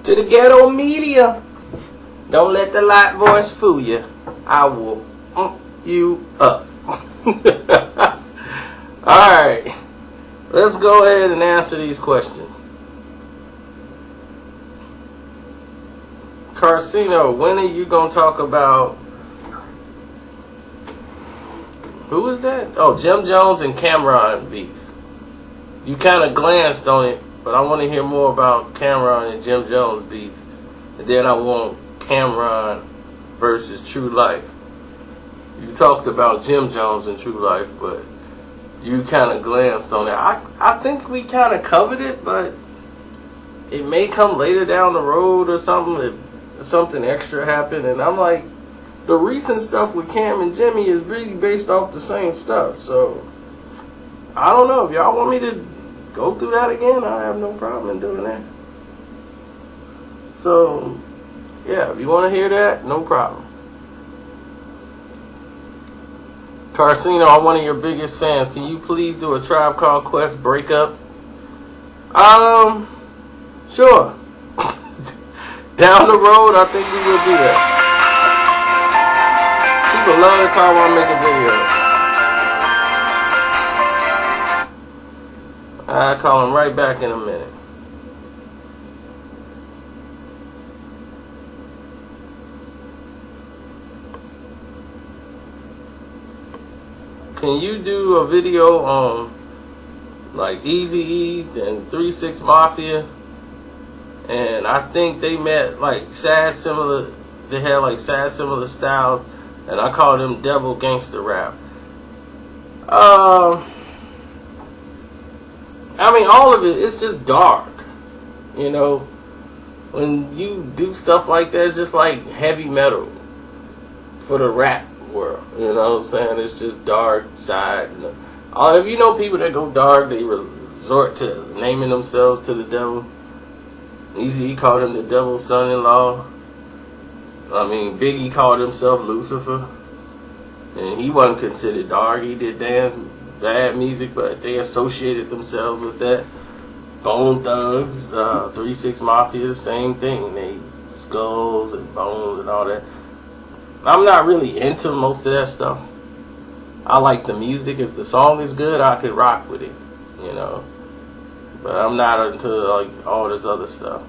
To the ghetto media. Don't let the light voice fool you. I will you up. Alright. Let's go ahead and answer these questions. Karceno, when are you going to talk about... Who is that? Oh, Jim Jones and Cameron beef. You kind of glanced on it, but I want to hear more about Cameron and Jim Jones beef. And then I want Cameron versus True Life. You talked about Jim Jones and True Life, but you kind of glanced on it. I think we kind of covered it, but it may come later down the road or something if something extra happened. And I'm like, the recent stuff with Cam and Jimmy is really based off the same stuff. So, I don't know. If y'all want me to go through that again, I have no problem in doing that. So, yeah, if you want to hear that, no problem. Karceno, I'm one of your biggest fans. Can you please do a Tribe Called Quest breakup? Sure. Down the road, I think we will do that. People love to call when I make a video. I'll call him right back in a minute. Can you do a video on like Eazy-E and 3 6 Mafia? And I think they met like sad similar. They had like sad similar styles, and I call them devil gangster rap. I mean, all of it. It's just dark, you know. When you do stuff like that, it's just like heavy metal for the rap world. You know what I'm saying? It's just dark side. If you know people that go dark, they resort to naming themselves to the devil. Eazy called him the devil's son-in-law. I mean, Biggie called himself Lucifer. And he wasn't considered dark. He did dance, bad music, but they associated themselves with that. Bone Thugs, 3 6 Mafia, the same thing. They skulls and bones and all that. I'm not really into most of that stuff. I like the music. If the song is good, I could rock with it, you know. But I'm not into like all this other stuff.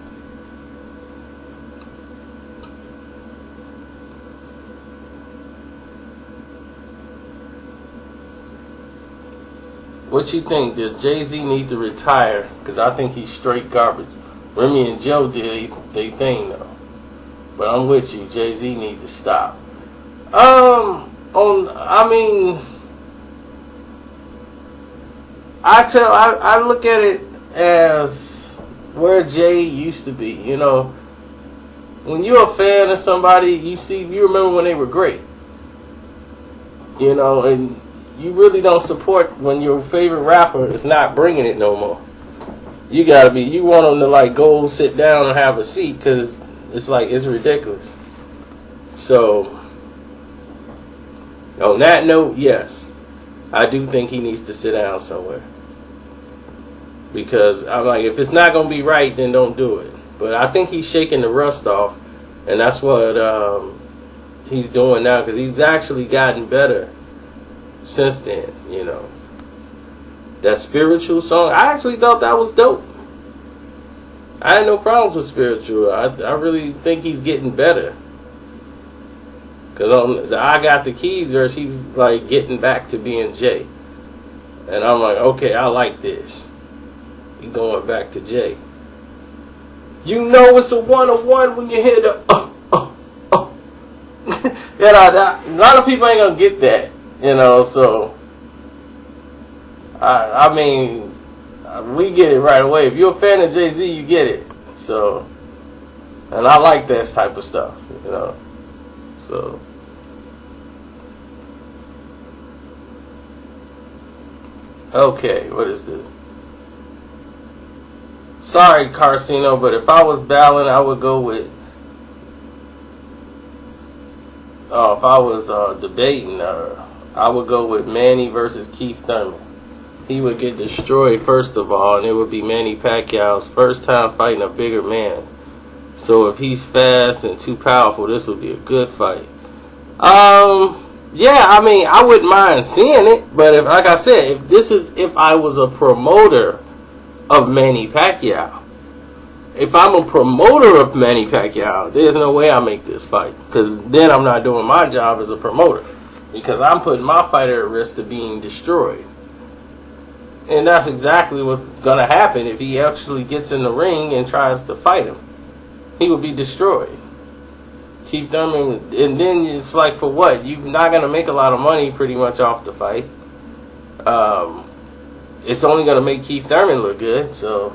What you think? Does Jay-Z need to retire? Because I think he's straight garbage. Remy and Joe did they thing though. But I'm with you. Jay-Z need to stop. I look at it as where Jay used to be. You know, when you're a fan of somebody, you remember when they were great. You know, and you really don't support when your favorite rapper is not bringing it no more. You want them to like go sit down and have a seat because it's like it's ridiculous. So, on that note, yes, I do think he needs to sit down somewhere. Because I'm like, if it's not going to be right, then don't do it. But I think he's shaking the rust off. And that's what he's doing now. Because he's actually gotten better since then, you know. That spiritual song, I actually thought that was dope. I had no problems with spiritual. I really think he's getting better. Because on the I Got the Keys verse, he was like getting back to being Jay. And I'm like, okay, I like this. He going back to Jay. You know it's a 101 when you hear the You know, a lot of people ain't gonna get that, you know, so I mean, we get it right away. If you're a fan of Jay-Z, you get it. So, and I like that type of stuff, you know. So, okay, what is this? Sorry, Karceno, but if I was battling, I would go with. If I was debating, I would go with Manny versus Keith Thurman. He would get destroyed first of all, and it would be Manny Pacquiao's first time fighting a bigger man. So if he's fast and too powerful, this would be a good fight. Yeah, I mean, I wouldn't mind seeing it, but if, like I said, if I was a promoter of Manny Pacquiao, if I'm a promoter of Manny Pacquiao, there's no way I make this fight, because then I'm not doing my job as a promoter, because I'm putting my fighter at risk to being destroyed. And that's exactly what's going to happen if he actually gets in the ring and tries to fight him. He will be destroyed. Keith Thurman, and then it's like, for what? You're not going to make a lot of money pretty much off the fight. It's only going to make Keith Thurman look good, so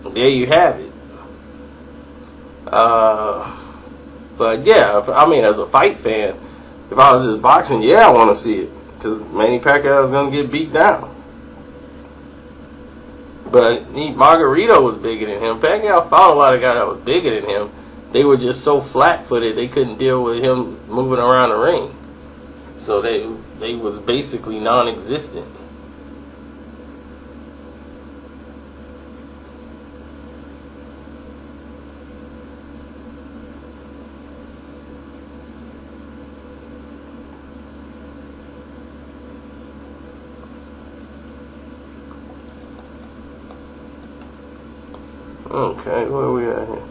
there you have it. But yeah, I mean, as a fight fan, if I was just boxing, yeah, I want to see it, because Manny Pacquiao is going to get beat down. But Margarito was bigger than him. Pacquiao fought a lot of guys that was bigger than him. They were just so flat-footed they couldn't deal with him moving around the ring. So they was basically non-existent. Okay, where are we at here?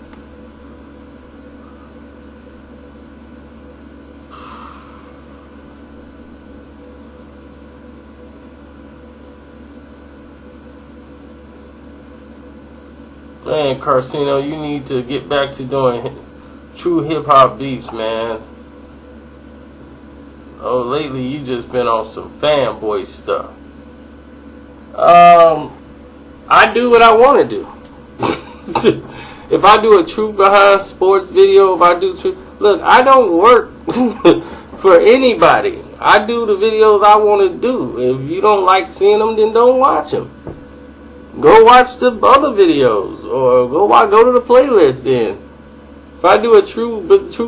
Man, Karceno, you need to get back to doing true hip-hop beats, man. Oh, lately you just been on some fanboy stuff. I do what I want to do. If I do a truth behind sports video, if I do truth, look, I don't work for anybody. I do the videos I want to do. If you don't like seeing them, then don't watch them. Go watch the other videos, or go to the playlist. Then, if I do a true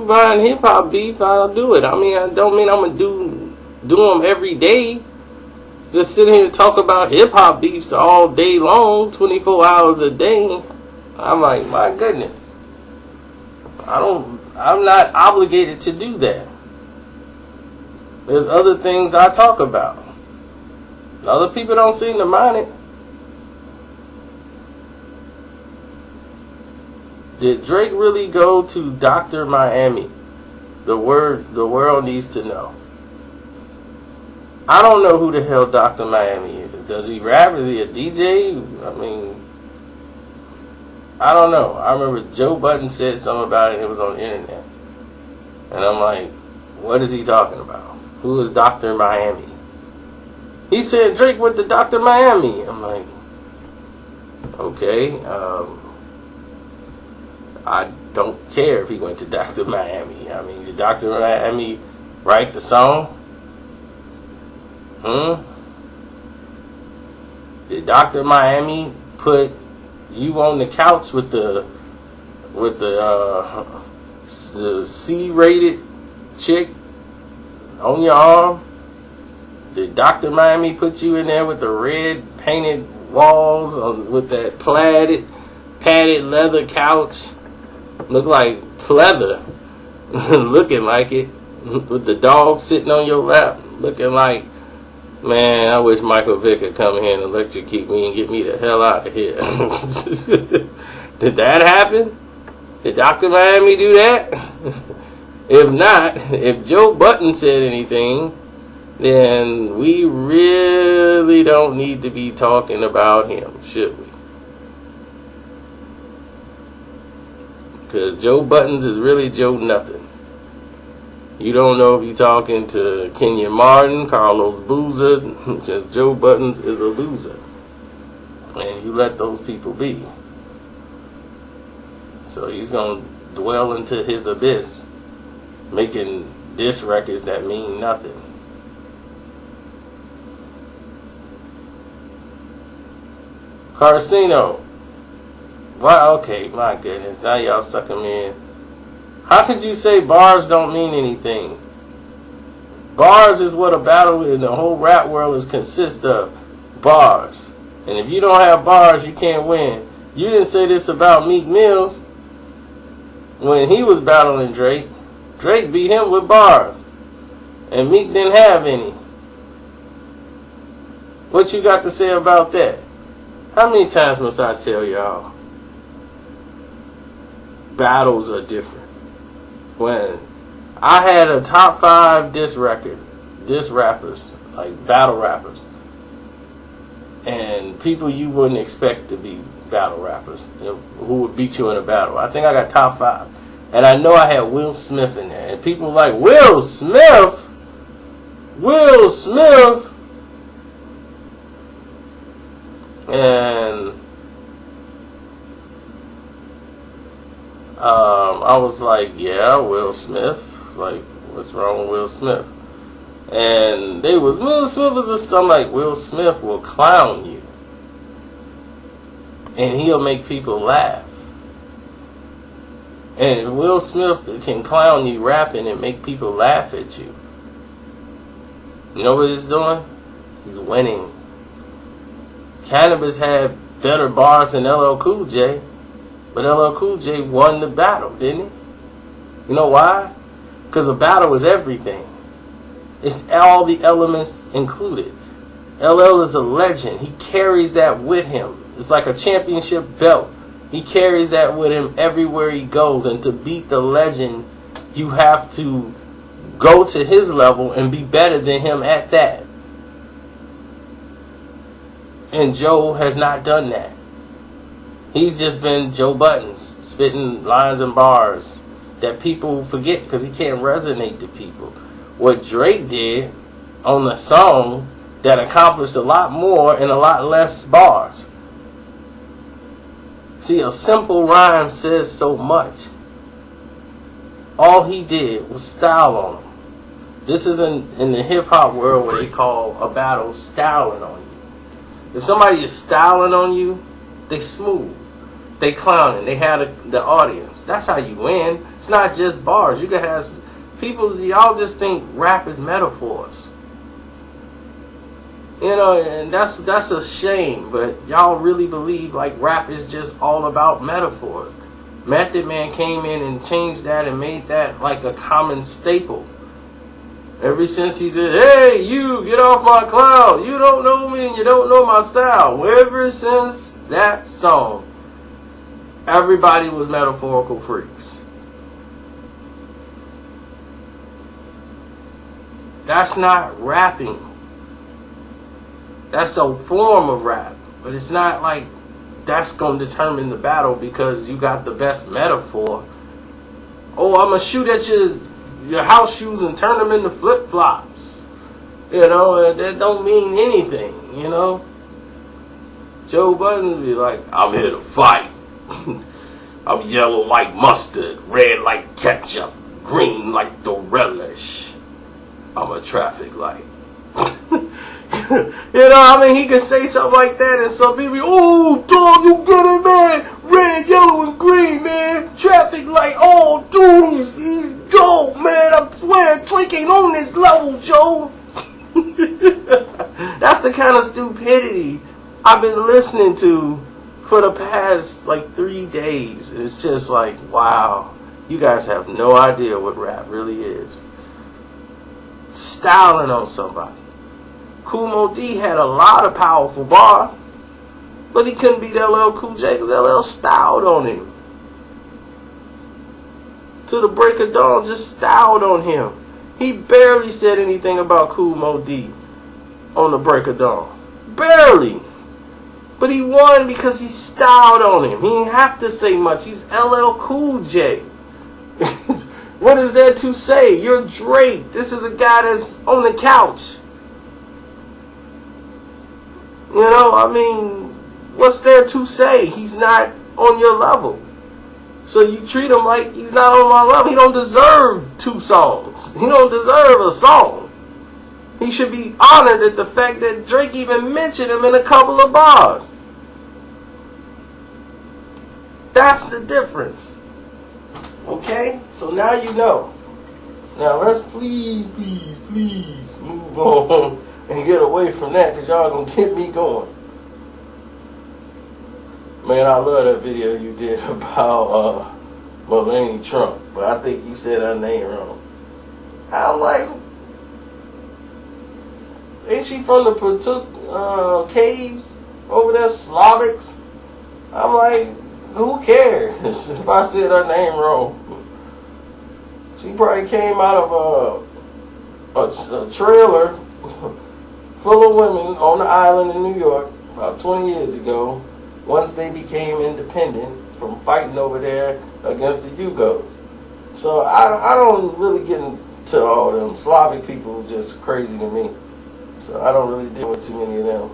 behind hip hop beef, I'll do it. I mean, I don't mean I'm gonna do them every day. Just sit here and talk about hip hop beefs all day long, 24 hours a day. I'm like, my goodness. I'm not obligated to do that. There's other things I talk about. Other people don't seem to mind it. Did Drake really go to Dr. Miami? The world needs to know. I don't know who the hell Dr. Miami is. Does he rap? Is he a DJ? I mean, I don't know. I remember Joe Budden said something about it and it was on the internet. And I'm like, what is he talking about? Who is Dr. Miami? He said Drake went to Dr. Miami. I'm like, okay. I don't care if he went to Dr. Miami. I mean, did Dr. Miami write the song? Did Dr. Miami put you on the couch with the C-rated chick on your arm? Did Dr. Miami put you in there with the red painted walls with that padded leather couch? Look like pleather, looking like it, with the dog sitting on your lap, looking like, man, I wish Michael Vick could come here and electrocute me and get me the hell out of here. Did that happen? Did Dr. Miami do that? If not, if Joe Budden said anything, then we really don't need to be talking about him, should we? Because Joe Buttons is really Joe Nothing. You don't know if you're talking to Kenyon Martin, Carlos Boozer, just Joe Buttons is a loser. And you let those people be. So he's going to dwell into his abyss, making diss records that mean nothing. Karceno. Wow, okay, my goodness. Now y'all sucking me in. How could you say bars don't mean anything? Bars is what a battle in the whole rap world is consist of. Bars. And if you don't have bars, you can't win. You didn't say this about Meek Mills. When he was battling Drake, Drake beat him with bars. And Meek didn't have any. What you got to say about that? How many times must I tell y'all? Battles are different. When I had a top 5 diss rappers, like battle rappers, and people you wouldn't expect to be battle rappers, who would beat you in a battle. I think I got top 5. And I know I had Will Smith in there. And people were like, Will Smith? Will Smith? And I was like, yeah, Will Smith. Like, what's wrong with Will Smith? And they was, Will Smith was just, I'm like, Will Smith will clown you. And he'll make people laugh. And Will Smith can clown you rapping and make people laugh at you. You know what he's doing? He's winning. Cannabis had better bars than LL Cool J. But LL Cool J won the battle, didn't he? You know why? Because a battle is everything. It's all the elements included. LL is a legend. He carries that with him. It's like a championship belt. He carries that with him everywhere he goes. And to beat the legend, you have to go to his level and be better than him at that. And Joe has not done that. He's just been Joe Buttons, spitting lines and bars that people forget because he can't resonate to people. What Drake did on the song that accomplished a lot more in a lot less bars. See, a simple rhyme says so much. All he did was style on him. This is in the hip-hop world where they call a battle styling on you. If somebody is styling on you, they smooth. They clowning. They have the audience. That's how you win. It's not just bars. You can have people, y'all just think rap is metaphors. You know, and that's a shame, but y'all really believe like rap is just all about metaphors. Method Man came in and changed that and made that like a common staple. Ever since he said, hey, you, get off my cloud. You don't know me and you don't know my style. Ever since that song, everybody was metaphorical freaks. That's not rapping. That's a form of rap. But it's not like that's going to determine the battle because you got the best metaphor. Oh, I'm going to shoot at your house shoes and turn them into flip-flops. You know, that don't mean anything, you know. Joe Budden would be like, I'm here to fight. I'm yellow like mustard, red like ketchup, green like the relish. I'm a traffic light. You know, I mean, he could say something like that and some people, oh, dog, you get it, man. Red, yellow, and green, man. Traffic light, oh, dude, he's dope, man. I swear, Drake ain't on this level, Joe. That's the kind of stupidity I've been listening to for the past, like, 3 days. It's just like, wow, you guys have no idea what rap really is. Styling on somebody. Kool Moe Dee had a lot of powerful bars, but he couldn't beat LL Cool J because LL styled on him. To the break of dawn, just styled on him. He barely said anything about Kool Moe Dee on the break of dawn. Barely. But he won because he styled on him. He didn't have to say much. He's LL Cool J. What is there to say? You're Drake. This is a guy that's on the couch. You know, I mean, what's there to say? He's not on your level. So you treat him like he's not on my level. He don't deserve 2 songs. He don't deserve a song. He should be honored at the fact that Drake even mentioned him in a couple of bars. That's the difference. Okay? So now you know. Now let's please move on and get away from that because y'all gonna get me going. Man, I love that video you did about Melania Trump, but I think you said her name wrong. I'm like, ain't she from the Patuk caves over there, Slavics? I'm like, who cares if I said her name wrong? She probably came out of a trailer full of women on the island in New York about 20 years ago, once they became independent from fighting over there against the Yugos. So I don't really get into all them. Slavic people just crazy to me. So I don't really deal with too many of them.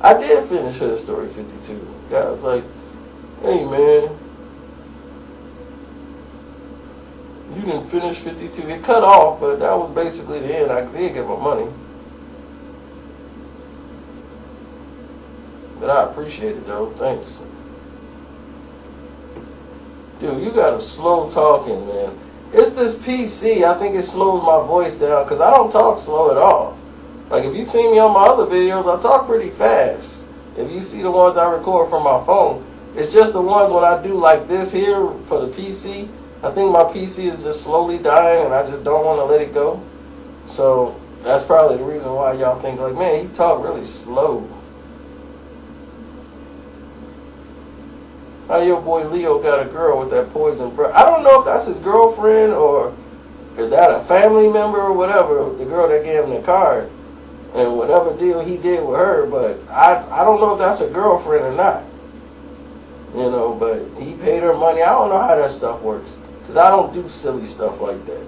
I did finish her story 52. God was like, hey man, you didn't finish 52. It cut off, but that was basically the end. I did get my money. But I appreciate it though. Thanks. Dude, you gotta slow talking, man. It's this PC. I think it slows my voice down because I don't talk slow at all. Like if you see me on my other videos, I talk pretty fast. If you see the ones I record from my phone, it's just the ones when I do like this here for the PC. I think my PC is just slowly dying and I just don't want to let it go. So that's probably the reason why y'all think like, man, he talk really slow. How your boy Leo got a girl with that poison breath? I don't know if that's his girlfriend or is that a family member or whatever, the girl that gave him the card. And whatever deal he did with her, but I don't know if that's a girlfriend or not. You know, but he paid her money. I don't know how that stuff works. Because I don't do silly stuff like that.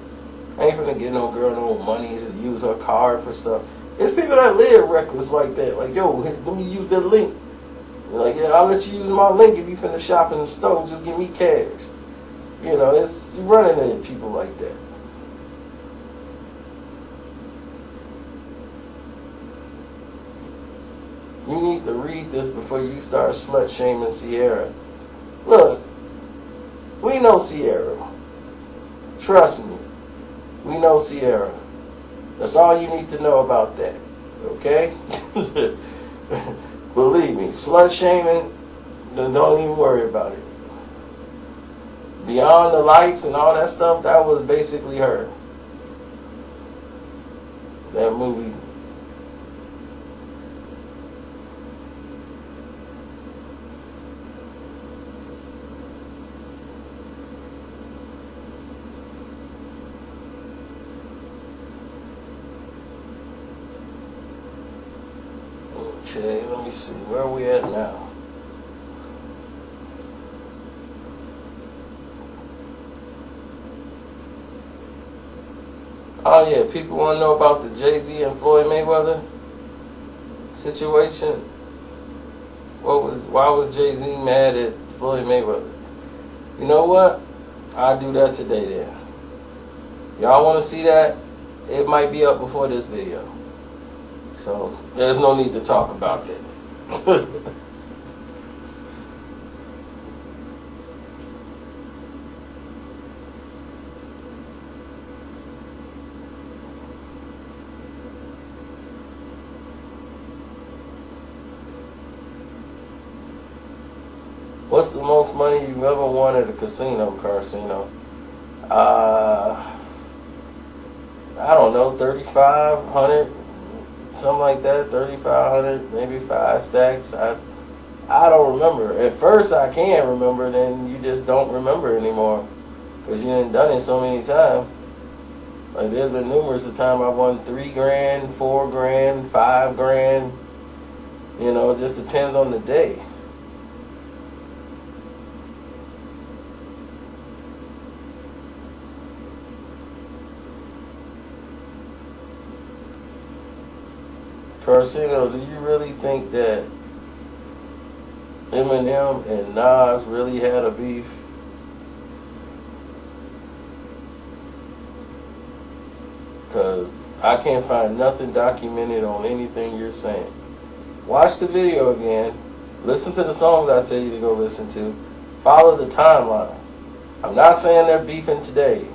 I ain't finna get no girl no money to use her card for stuff. It's people that live reckless like that. Like, yo, let me use that link. Like, yeah, I'll let you use my link if you finna shop in the store. Just give me cash. You know, it's you running into people like that. You need to read this before you start slut shaming Sierra. Look, we know Sierra. Trust me. We know Sierra. That's all you need to know about that. Okay? Believe me, slut shaming, don't even worry about it. Beyond the Lights and all that stuff, that was basically her. That movie. Okay, let me see. Where are we at now? Oh yeah, people want to know about the Jay-Z and Floyd Mayweather situation. Why was Jay-Z mad at Floyd Mayweather? You know what? I'll do that today then. Y'all want to see that? It might be up before this video. So there's no need to talk about that. What's the most money you've ever won at a casino, Karceno? I don't know, 3,500. Something like that, 3,500, maybe 5 stacks. I don't remember. At first I can remember, then you just don't remember anymore because you done done it so many times. Like there's been numerous of times I won 3 grand, 4 grand, 5 grand. You know, it just depends on the day. Karceno, do you really think that Eminem and Nas really had a beef? Because I can't find nothing documented on anything you're saying. Watch the video again. Listen to the songs I tell you to go listen to. Follow the timelines. I'm not saying they're beefing today.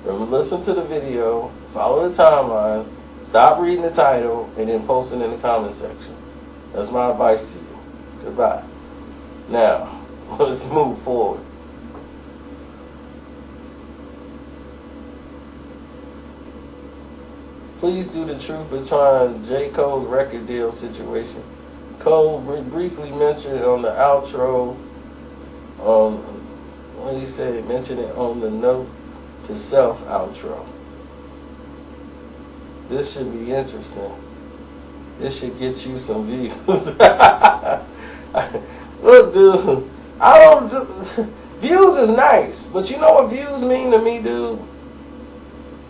Listen to the video. Follow the timelines. Stop reading the title and then posting in the comment section. That's my advice to you. Goodbye. Now, let's move forward. Please do the truth behind J. Cole's record deal situation. Cole briefly mentioned on the outro, what he said, mentioned it on the note to self outro. This should be interesting. This should get you some views. Look, dude, views is nice, but you know what views mean to me, dude?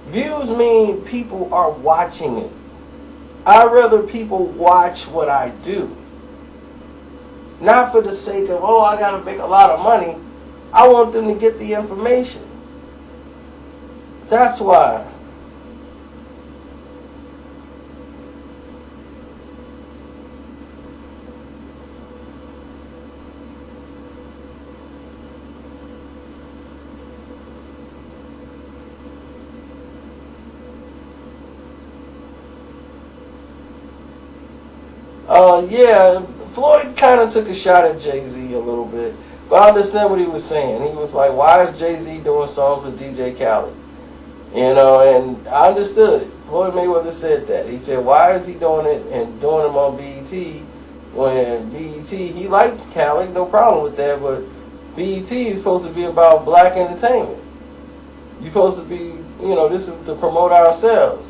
Views mean people are watching it. I'd rather people watch what I do. Not for the sake of, oh, I gotta make a lot of money. I want them to get the information. That's why. Yeah, Floyd kind of took a shot at Jay-Z a little bit, but I understand what he was saying. He was like, why is Jay-Z doing songs with DJ Khaled? You know, and I understood it. Floyd Mayweather said that. He said, why is he doing it and doing them on BET when BET, he liked Khaled, no problem with that, but BET is supposed to be about black entertainment. You're supposed to be, you know, this is to promote ourselves.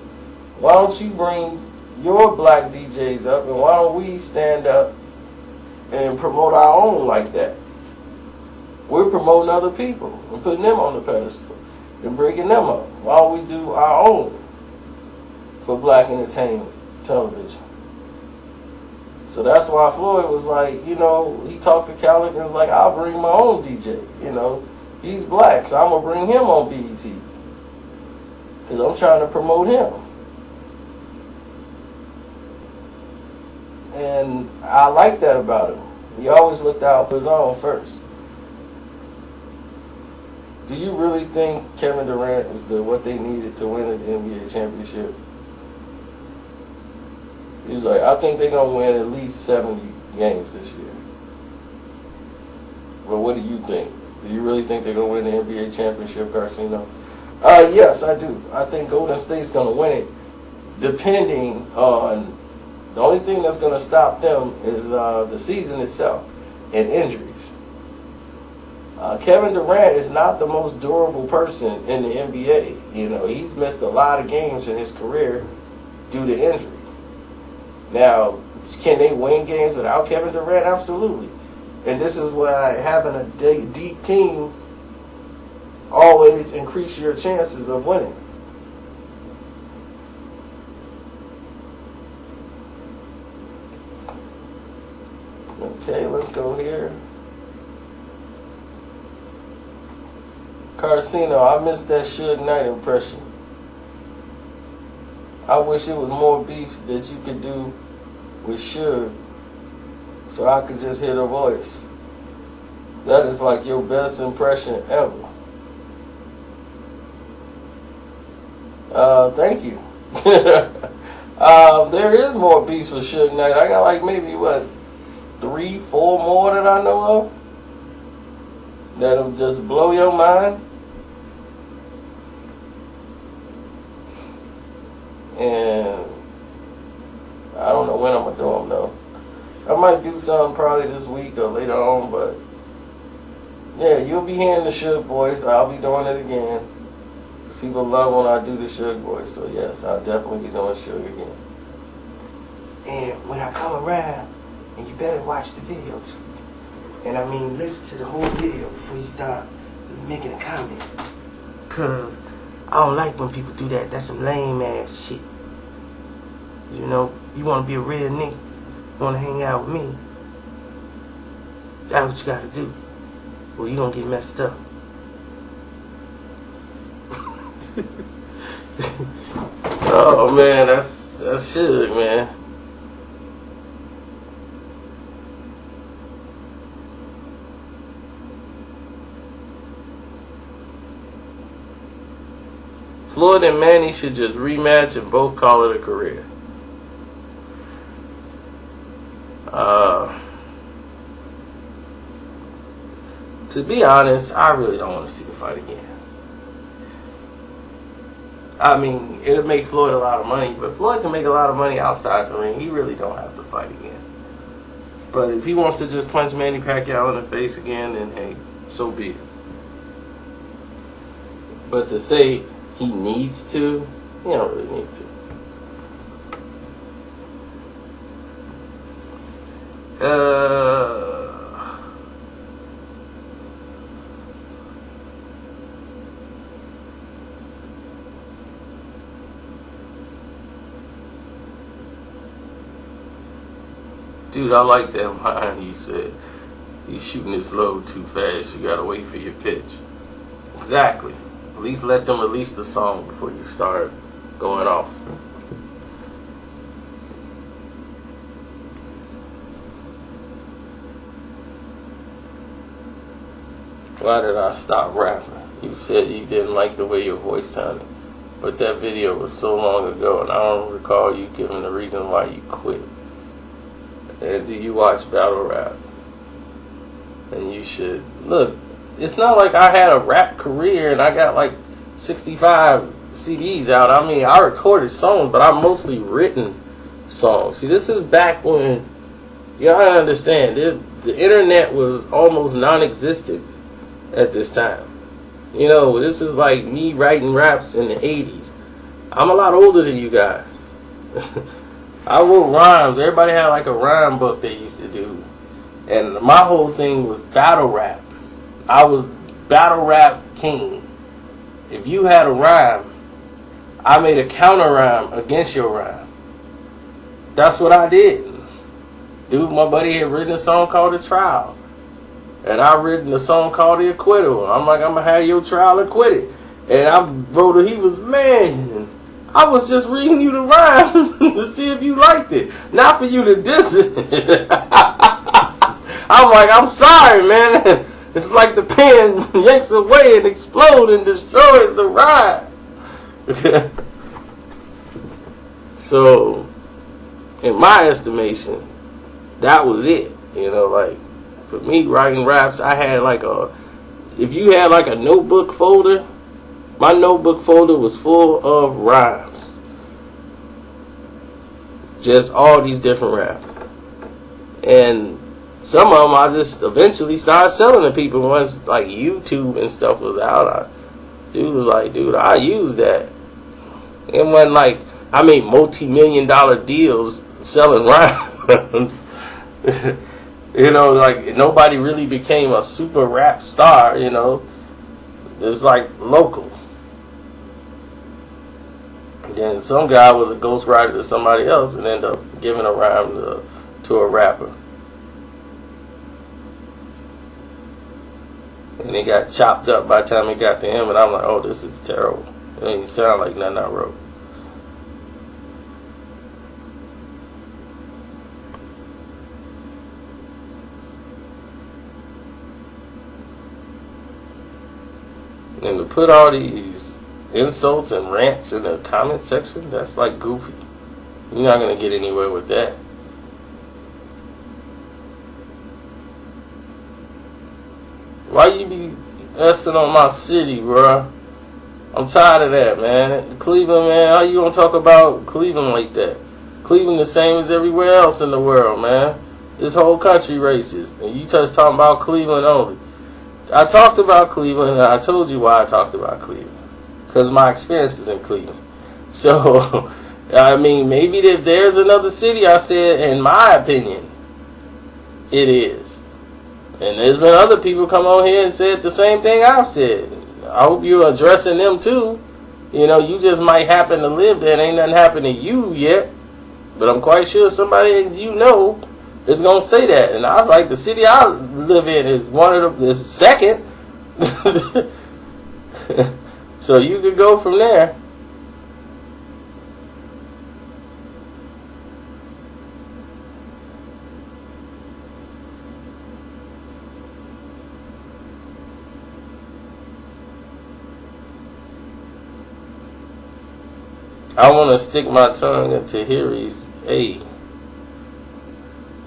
Why don't you bring your black DJs up, and why don't we stand up and promote our own like that? We're promoting other people and putting them on the pedestal and bringing them up. Why don't we do our own for black entertainment television? So that's why Floyd was like, you know, he talked to Khaled and was like, I'll bring my own DJ. You know, he's black, so I'm going to bring him on BET because I'm trying to promote him. And I like that about him. He always looked out for his own first. Do you really think Kevin Durant is what they needed to win the NBA championship? He was like, I think they're going to win at least 70 games this year. But what do you think? Do you really think they're going to win the NBA championship, Karceno? Yes, I do. I think Golden State's going to win it, depending on... The only thing that's going to stop them is the season itself and injuries. Kevin Durant is not the most durable person in the NBA. You know, he's missed a lot of games in his career due to injury. Now, can they win games without Kevin Durant? Absolutely. And this is why having a deep team always increase your chances of winning. Okay, let's go here. Karceno, I missed that Suge Knight impression. I wish it was more beef that you could do with Suge so I could just hear the voice. That is like your best impression ever. Thank you. There is more beefs with Suge Knight. I got like maybe, what, 3, 4 more that I know of that'll just blow your mind. And I don't know when I'm going to do them though. I might do something probably this week or later on, but yeah, you'll be hearing the Suge voice. I'll be doing it again because people love when I do the Suge voice. So yes, I'll definitely be doing Suge again. And when I come around, and you better watch the video too. And I mean, listen to the whole video before you start making a comment. Cause I don't like when people do that. That's some lame ass shit. You know, you want to be a real nigga, you want to hang out with me. That's what you got to do. Or you gonna get messed up. Oh man, that's Suge, man. Floyd Floyd and Manny should just rematch and both call it a career. To be honest, I really don't want to see the fight again. I mean, it'll make Floyd a lot of money, but Floyd can make a lot of money outside the ring. He really don't have to fight again. But if he wants to just punch Manny Pacquiao in the face again, then hey, so be it. But to say he needs to, he don't really need to. Dude, I like that line he said. He's shooting this load too fast. You gotta wait for your pitch. Exactly. At least let them release the song before you start going off. Why did I stop rapping? You said you didn't like the way your voice sounded. But that video was so long ago, and I don't recall you giving the reason why you quit. And do you watch battle rap? And you should. Look, it's not like I had a rap career and I got like 65 CDs out. I mean, I recorded songs, but I mostly written songs. See, this is back when, you gotta understand, the internet was almost non-existent at this time. You know, this is like me writing raps in the 80s. I'm a lot older than you guys. I wrote rhymes. Everybody had like a rhyme book they used to do. And my whole thing was battle rap. I was battle rap king. If you had a rhyme, I made a counter rhyme against your rhyme. That's what I did. Dude, my buddy had written a song called The Trial. And I written a song called The Acquittal. I'm like, I'm going to have your trial acquitted. And I wrote it. He was, man, I was just reading you the rhyme to see if you liked it. Not for you to diss it. I'm like, I'm sorry, man. It's like the pen yanks away and explodes and destroys the rhyme. So, in my estimation, that was it. You know, like, for me, writing raps, I had like if you had like a notebook folder, my notebook folder was full of rhymes. Just all these different raps. And some of them I just eventually started selling to people once like YouTube and stuff was out. Dude was like, dude, I use that. It wasn't like I made multi-million-dollar deals selling rhymes. You know, like nobody really became a super rap star, you know. It's like local. Then some guy was a ghostwriter to somebody else and ended up giving a rhyme to a rapper. And it got chopped up by the time it got to him, and I'm like, oh, this is terrible. It don't even sound like nothing I wrote. And to put all these insults and rants in the comment section, that's like goofy. You're not going to get anywhere with that. Why you be essing on my city, bruh? I'm tired of that, man. Cleveland, man, how you going to talk about Cleveland like that? Cleveland the same as everywhere else in the world, man. This whole country racist. And you just talking about Cleveland only. I talked about Cleveland, and I told you why I talked about Cleveland. Because my experience is in Cleveland. So, I mean, maybe if there's another city, I said, in my opinion, it is. And there's been other people come on here and said the same thing I've said. I hope you're addressing them too. You know, you just might happen to live there and ain't nothing happened to you yet. But I'm quite sure somebody you know is going to say that. And I was like, the city I live in is is second. So you could go from there. I want to stick my tongue into Harry's A.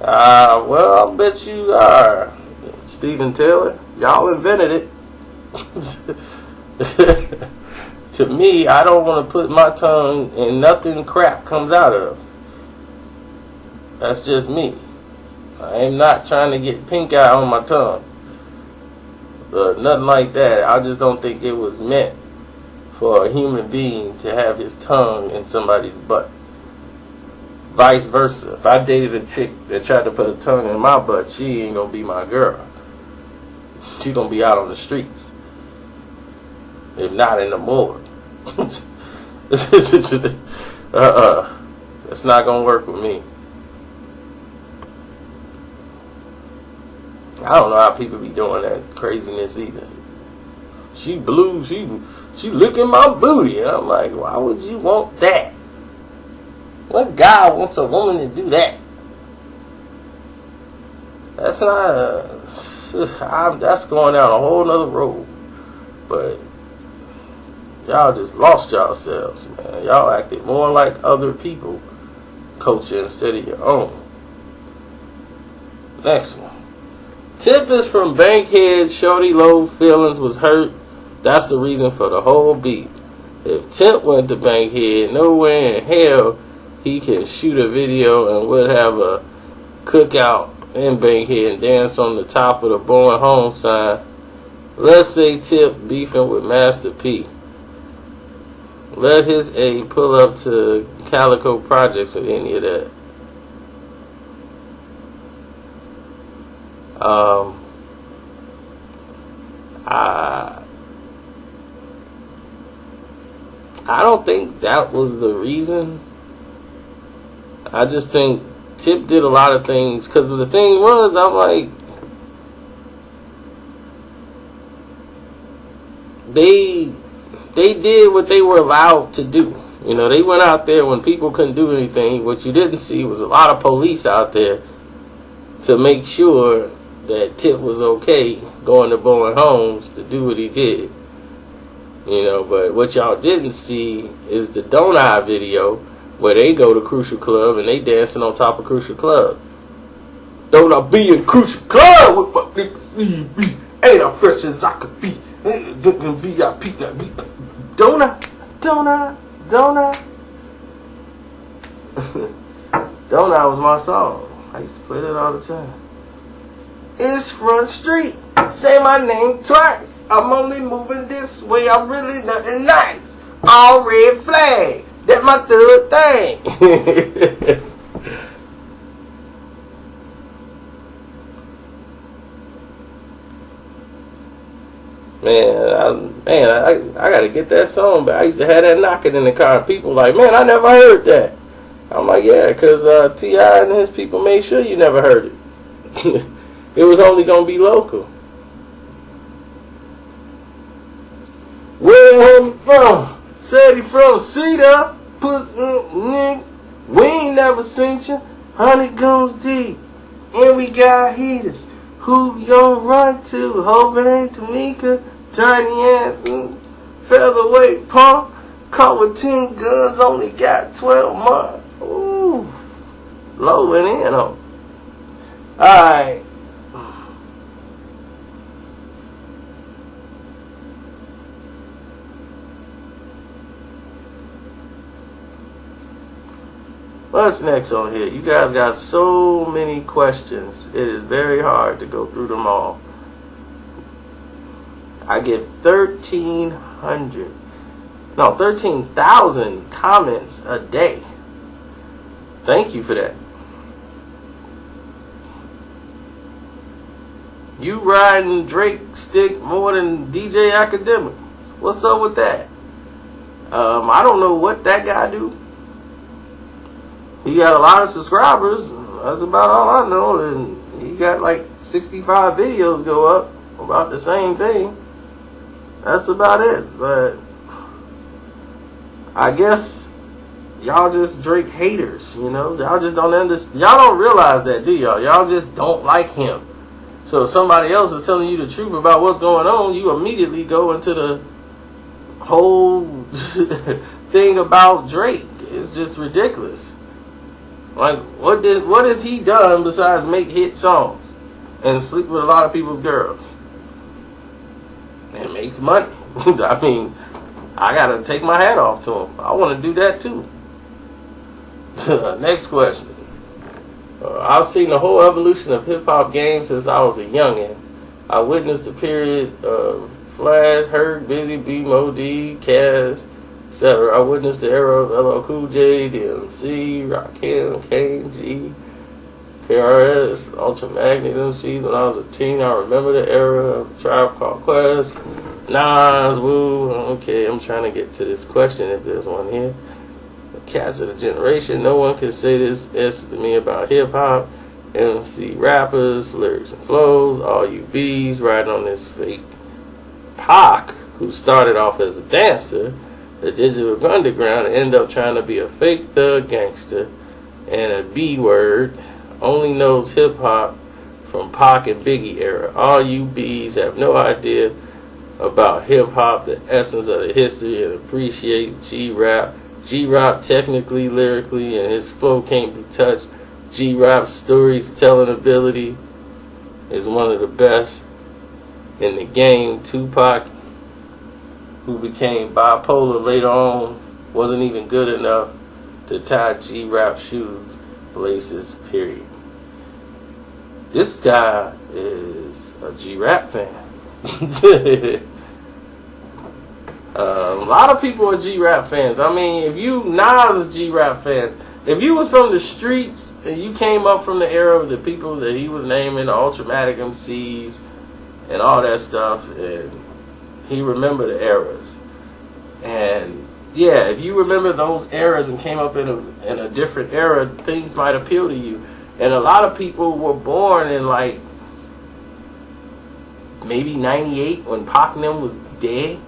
Well, I'll bet you are. Stephen Taylor, y'all invented it. To me, I don't want to put my tongue in nothing crap comes out of. That's just me. I am not trying to get pink eye on my tongue. Nothing like that. I just don't think it was meant for a human being to have his tongue in somebody's butt. Vice versa. If I dated a chick that tried to put her tongue in my butt, she ain't gonna be my girl. She gonna be out on the streets. If not in the morgue. It's not gonna work with me. I don't know how people be doing that craziness either. She licking my booty. I'm like, why would you want that? What guy wants a woman to do that? That's not that's going down a whole nother road. But y'all just lost yourselves, man. Y'all acted more like other people culture instead of your own. Next one. Tip is from Bankhead. Shorty low feelings was hurt. That's the reason for the whole beat. If Tip went to Bankhead, no way in hell he can shoot a video and would have a cookout in Bankhead and dance on the top of the Bowen Home sign. Let's say Tip beefing with Master P. Let his A pull up to Calico Projects with any of that. I don't think that was the reason. I just think Tip did a lot of things, because the thing was, I'm like, they did what they were allowed to do. You know, they went out there when people couldn't do anything. What you didn't see was a lot of police out there to make sure that Tip was okay going to Bowen Homes to do what he did. You know, but what y'all didn't see is the Don't I video where they go to Crucial Club and they dancing on top of Crucial Club. Don't I be in Crucial Club with my niggas? Ain't I fresh as I could be? Looking VIP, don't I? Don't I? Don't I? Don't I was my song. I used to play that all the time. It's Front Street. Say my name twice. I'm only moving this way. I'm really nothing nice. All red flag. That's my third thing. I gotta get that song back. I used to have that knocking in the car. People like, man, I never heard that. I'm like, yeah, because T.I. and his people made sure you never heard it. It was only gonna be local. Where he from? Said he from Cedar. We ain't never seen you. 100 guns deep. And we got heaters. Who you gonna run to? Hope it ain't Tamika. Tiny ass featherweight punk. Caught with 10 guns. Only got 12 months. Ooh. Low and in on. Alright. What's next on here? You guys got so many questions. It is very hard to go through them all. I get 13,000 comments a day. Thank you for that. You riding Drake stick more than DJ Academic. What's up with that? I don't know what that guy do. He got a lot of subscribers. That's about all I know. And he got like 65 videos go up about the same thing. That's about it. But I guess y'all just Drake haters, you know? Y'all just don't understand. Y'all don't realize that, do y'all? Y'all just don't like him. So if somebody else is telling you the truth about what's going on, you immediately go into the whole thing about Drake. It's just ridiculous. Like, what has he done besides make hit songs and sleep with a lot of people's girls and makes money? I mean, I gotta take my hat off to him. I want to do that too. Next question. I've seen the whole evolution of hip hop games since I was a youngin'. I witnessed the period of Flash, Herc, Busy, B-Mo-D, Cash, etc. I witnessed the era of LL Cool J, DMC, Rakim, Kane, G, KRS, Ultra Magnet MCs. When I was a teen, I remember the era of Tribe Called Quest, Nas, Wu. Okay, I'm trying to get to this question if there's one here. The cats of the generation. No one can say this to me about hip hop. MC rappers, lyrics and flows. All you B's riding on this fake Pac, who started off as a dancer, the digital underground, and ended up trying to be a fake thug gangster and a B word. Only knows hip hop from Pac and Biggie era. All you B's have no idea about hip hop, the essence of the history, and appreciate G-Rap. G-Rap technically, lyrically, and his flow can't be touched. G-Rap's storytelling ability is one of the best in the game. Tupac, who became bipolar later on, wasn't even good enough to tie G-Rap shoes, laces, period. This guy is a G-Rap fan. A lot of people are G-Rap fans. I mean, if you, Nas is G-Rap fans. If you was from the streets and you came up from the era of the people that he was naming, the Ultramatic MCs and all that stuff, and he remembered the eras. And yeah, if you remember those eras and came up in a different era, things might appeal to you. And a lot of people were born in like maybe 98 when Pac and them was dead.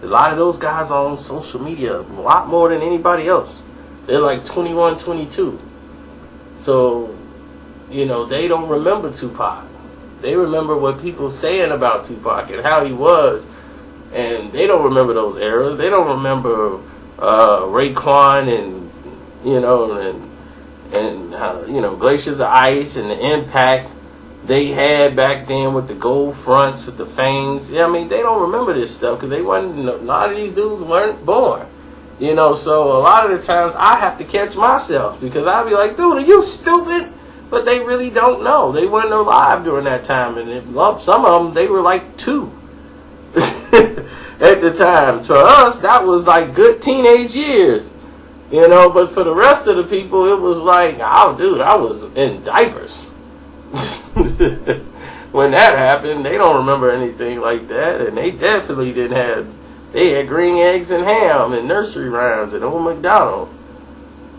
A lot of those guys are on social media a lot more than anybody else. They're like 21, 22. So, you know, they don't remember Tupac. They remember what people saying about Tupac and how he was. And they don't remember those eras. They don't remember Raekwon and, you know, and you know, Glaciers of Ice and the impact they had back then with the gold fronts, with the fangs. Yeah, I mean, they don't remember this stuff because they wasn't, a lot of these dudes weren't born. You know, so a lot of the times I have to catch myself because I'll be like, dude, are you stupid? But they really don't know. They weren't alive during that time. And some of them, they were like 2 at the time. To us, that was like good teenage years. You know, but for the rest of the people, it was like, oh, dude, I was in diapers. When that happened, they don't remember anything like that. And they definitely didn't have... They had green eggs and ham and nursery rhymes and Old MacDonald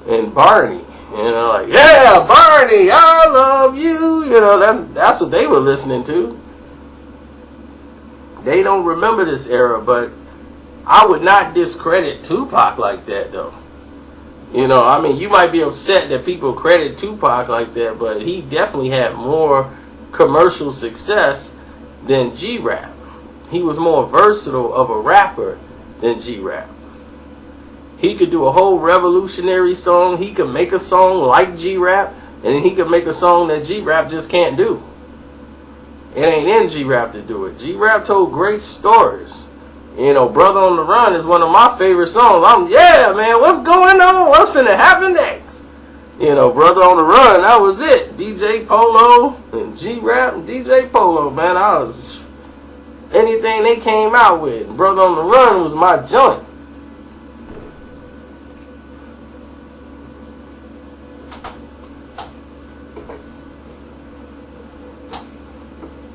and Barney. You know, like, yeah, Barney, I love you. You know, that's what they were listening to. They don't remember this era, but I would not discredit Tupac like that, though. You know, I mean, you might be upset that people credit Tupac like that, but he definitely had more commercial success than G-Rap. He was more versatile of a rapper than G-Rap. He could do a whole revolutionary song. He could make a song like G-Rap, and then he could make a song that G-Rap just can't do. It ain't in G-Rap to do it. G-Rap told great stories. You know, Brother on the Run is one of my favorite songs. Yeah, man, what's going on? What's finna happen next? You know, Brother on the Run, that was it. DJ Polo and G-Rap and DJ Polo, man, anything they came out with, Brother on the Run was my joint.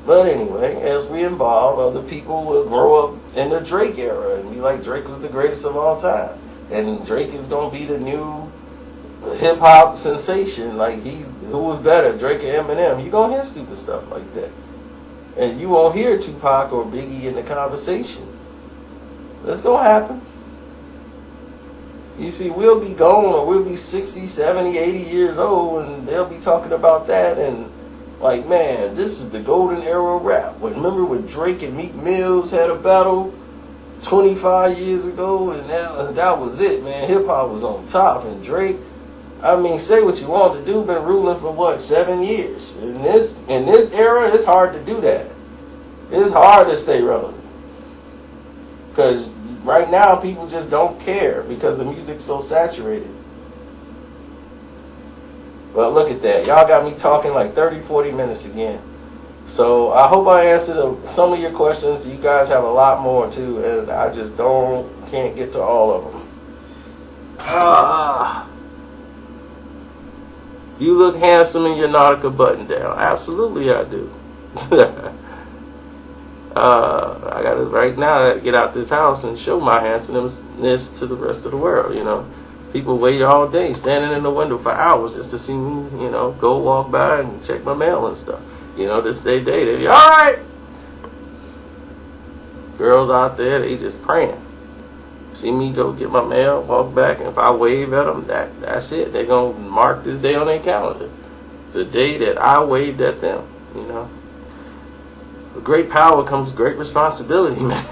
But anyway, as we evolve, other people will grow up in the Drake era and be like, Drake was the greatest of all time. And Drake is going to be the new hip-hop sensation. Like, who was better, Drake or Eminem? You going to hear stupid stuff like that. And you won't hear Tupac or Biggie in the conversation. That's going to happen. You see, we'll be gone, or we'll be 60, 70, 80 years old, and they'll be talking about that, and like, man, this is the golden era of rap. Remember when Drake and Meek Mills had a battle? 25 years ago, and that was it, man. Hip hop was on top, and Drake, I mean, say what you want, the dude been ruling for what, 7 years. In this era, it's hard to do that. It's hard to stay relevant. Because right now, people just don't care because the music's so saturated. But look at that. Y'all got me talking like 30, 40 minutes again. So I hope I answered some of your questions. You guys have a lot more too, and I just can't get to all of them. You look handsome in your Nautica button down. Absolutely, I do. I gotta right now. I gotta get out this house and show my handsomeness to the rest of the world. You know, people wait all day, standing in the window for hours just to see me. You know, go walk by and check my mail and stuff. You know, they be all right. Girls out there, they just praying. See me go get my mail, walk back, and if I wave at them, that's it. They're gonna mark this day on their calendar. It's the day that I waved at them. You know. With great power comes great responsibility, man.